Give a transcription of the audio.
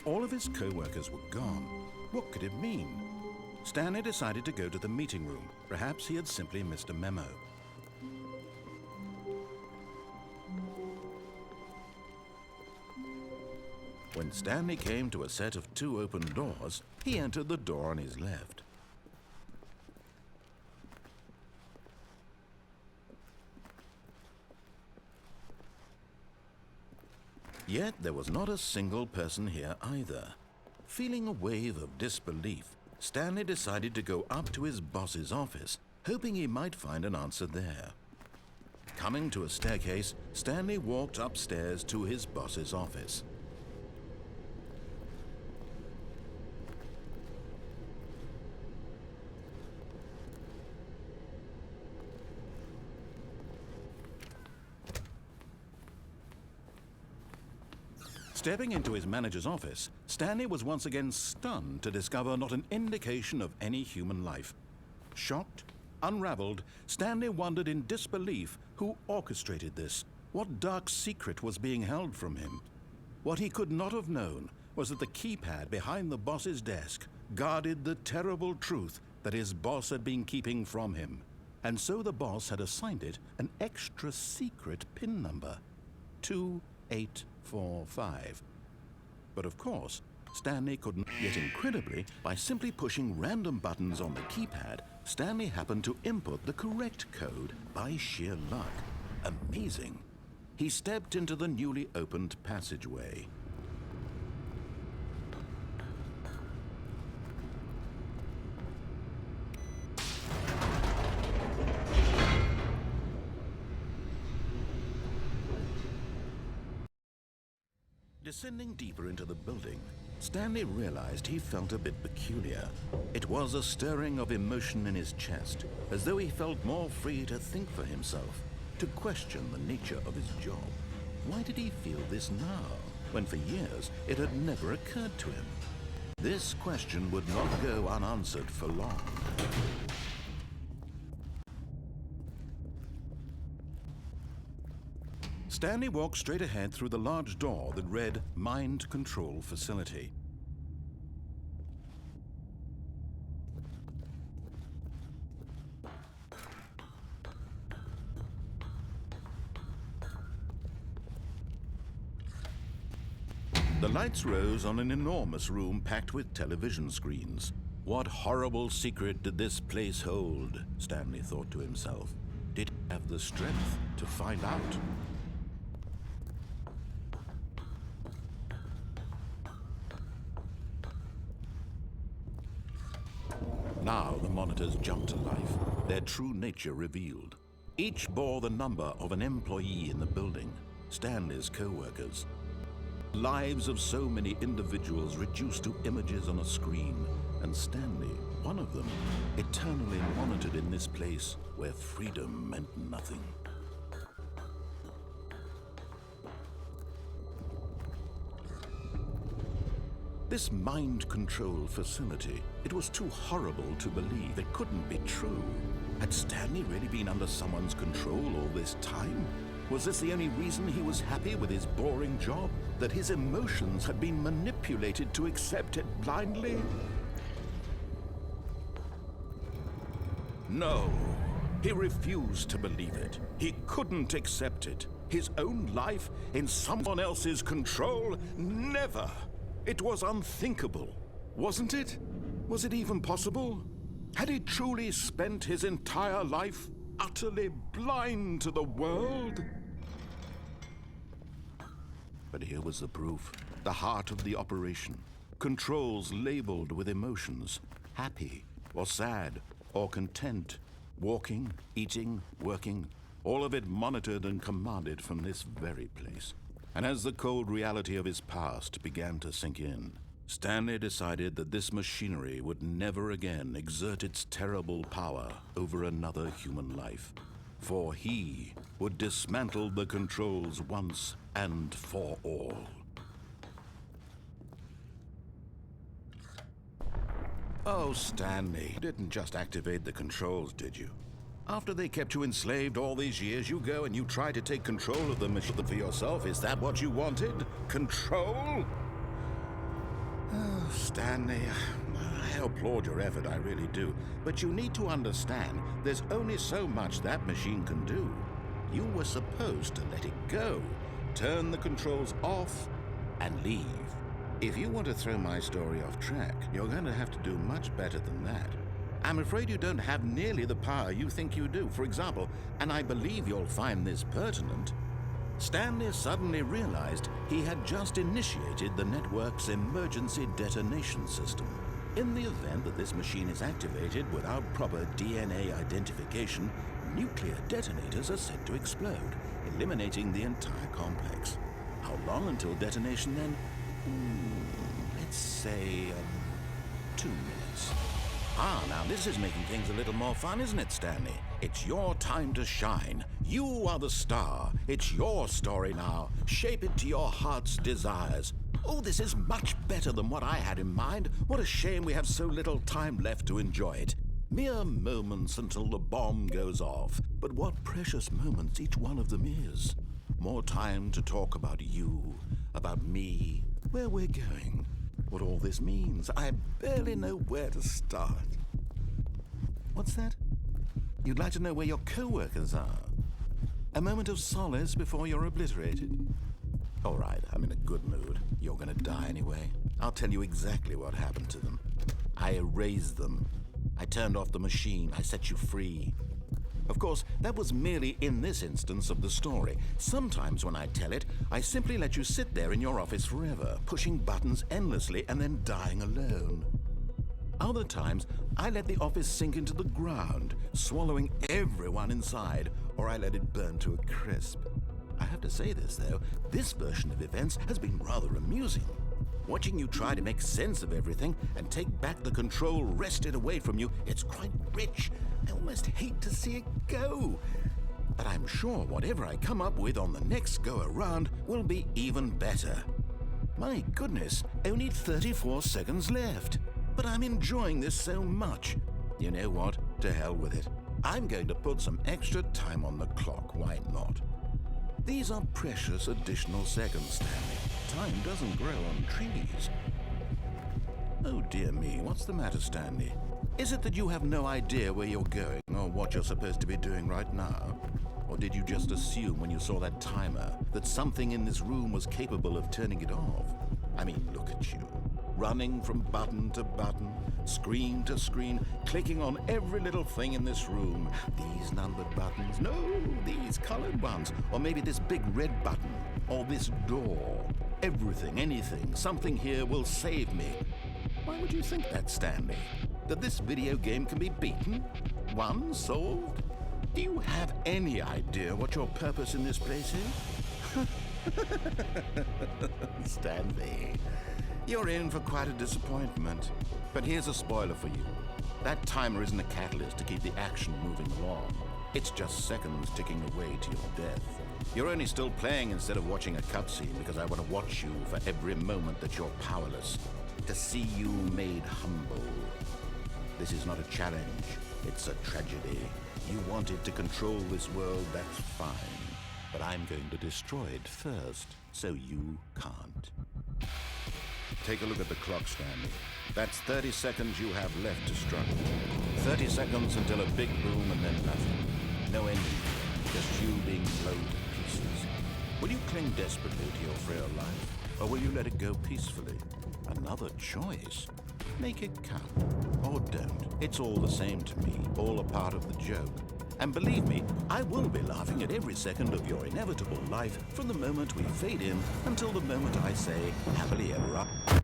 All of his co-workers were gone. What could it mean? Stanley decided to go to the meeting room. Perhaps he had simply missed a memo. When Stanley came to a set of 2 open doors, he entered the door on his left. Yet there was not a single person here either. Feeling a wave of disbelief, Stanley decided to go up to his boss's office, hoping he might find an answer there. Coming to a staircase, Stanley walked upstairs to his boss's office. Stepping into his manager's office, Stanley was once again stunned to discover not an indication of any human life. Shocked, unraveled, Stanley wondered in disbelief who orchestrated this. What dark secret was being held from him? What he could not have known was that the keypad behind the boss's desk guarded the terrible truth that his boss had been keeping from him. And so the boss had assigned it an extra secret PIN number, 2845. But of course, Stanley couldn't. Yet incredibly, by simply pushing random buttons on the keypad, Stanley happened to input the correct code by sheer luck. Amazing. He stepped into the newly opened passageway. Descending deeper into the building, Stanley realized he felt a bit peculiar. It was a stirring of emotion in his chest, as though he felt more free to think for himself, to question the nature of his job. Why did he feel this now, when for years it had never occurred to him? This question would not go unanswered for long. Stanley walked straight ahead through the large door that read Mind Control Facility. The lights rose on an enormous room packed with television screens. What horrible secret did this place hold? Stanley thought to himself. Did he have the strength to find out? Now the monitors jumped to life, their true nature revealed. Each bore the number of an employee in the building, Stanley's co-workers. Lives of so many individuals reduced to images on a screen, and Stanley, one of them, eternally monitored in this place where freedom meant nothing. This mind control facility, it was too horrible to believe. It couldn't be true. Had Stanley really been under someone's control all this time? Was this the only reason he was happy with his boring job? That his emotions had been manipulated to accept it blindly? No, he refused to believe it. He couldn't accept it. His own life in someone else's control? Never! It was unthinkable, wasn't it? Was it even possible? Had he truly spent his entire life utterly blind to the world? But here was the proof, the heart of the operation. Controls labeled with emotions, happy or sad or content, walking, eating, working, all of it monitored and commanded from this very place. And as the cold reality of his past began to sink in, Stanley decided that this machinery would never again exert its terrible power over another human life. For he would dismantle the controls once and for all. Oh, Stanley, you didn't just activate the controls, did you? After they kept you enslaved all these years, you go and you try to take control of the machine for yourself. Is that what you wanted? Control? Oh, Stanley, I applaud your effort, I really do. But you need to understand, there's only so much that machine can do. You were supposed to let it go, turn the controls off, and leave. If you want to throw my story off track, you're going to have to do much better than that. I'm afraid you don't have nearly the power you think you do. For example, and I believe you'll find this pertinent, Stanley suddenly realized he had just initiated the network's emergency detonation system. In the event that this machine is activated without proper DNA identification, nuclear detonators are said to explode, eliminating the entire complex. How long until detonation then? Let's say 2 minutes. Now this is making things a little more fun, isn't it, Stanley? It's your time to shine. You are the star. It's your story now. Shape it to your heart's desires. Oh, this is much better than what I had in mind. What a shame we have so little time left to enjoy it. Mere moments until the bomb goes off. But what precious moments each one of them is. More time to talk about you, about me, where we're going, what all this means. I barely know where to start. What's that? You'd like to know where your co-workers are? A moment of solace before you're obliterated? All right, I'm in a good mood. You're gonna die anyway. I'll tell you exactly what happened to them. I erased them. I turned off the machine. I set you free. Of course, that was merely in this instance of the story. Sometimes when I tell it, I simply let you sit there in your office forever, pushing buttons endlessly and then dying alone. Other times, I let the office sink into the ground, swallowing everyone inside, or I let it burn to a crisp. I have to say this, though, this version of events has been rather amusing. Watching you try to make sense of everything and take back the control wrested away from you, it's quite rich. I almost hate to see it go. But I'm sure whatever I come up with on the next go-around will be even better. My goodness, only 34 seconds left. But I'm enjoying this so much. You know what? To hell with it. I'm going to put some extra time on the clock, why not? These are precious additional seconds, Stanley. Time doesn't grow on trees. Oh dear me, what's the matter, Stanley? Is it that you have no idea where you're going or what you're supposed to be doing right now? Or did you just assume when you saw that timer that something in this room was capable of turning it off? I mean, look at you. Running from button to button, screen to screen, clicking on every little thing in this room. These numbered buttons, no, these colored ones, or maybe this big red button, or this door. Everything, anything, something here will save me. Why would you think that, Stanley? That this video game can be beaten? Won? Solved? Do you have any idea what your purpose in this place is? Stanley, you're in for quite a disappointment. But here's a spoiler for you. That timer isn't a catalyst to keep the action moving along. It's just seconds ticking away to your death. You're only still playing instead of watching a cutscene because I want to watch you for every moment that you're powerless. To see you made humble. This is not a challenge. It's a tragedy. You wanted to control this world, that's fine. But I'm going to destroy it first, so you can't. Take a look at the clock, Stanley. That's 30 seconds you have left to struggle. 30 seconds until a big boom and then nothing. No ending. Just you being blown to pieces. Will you cling desperately to your frail life, or will you let it go peacefully? Another choice. Make it count. Or don't. It's all the same to me. All a part of the joke. And believe me, I will be laughing at every second of your inevitable life from the moment we fade in until the moment I say happily ever after.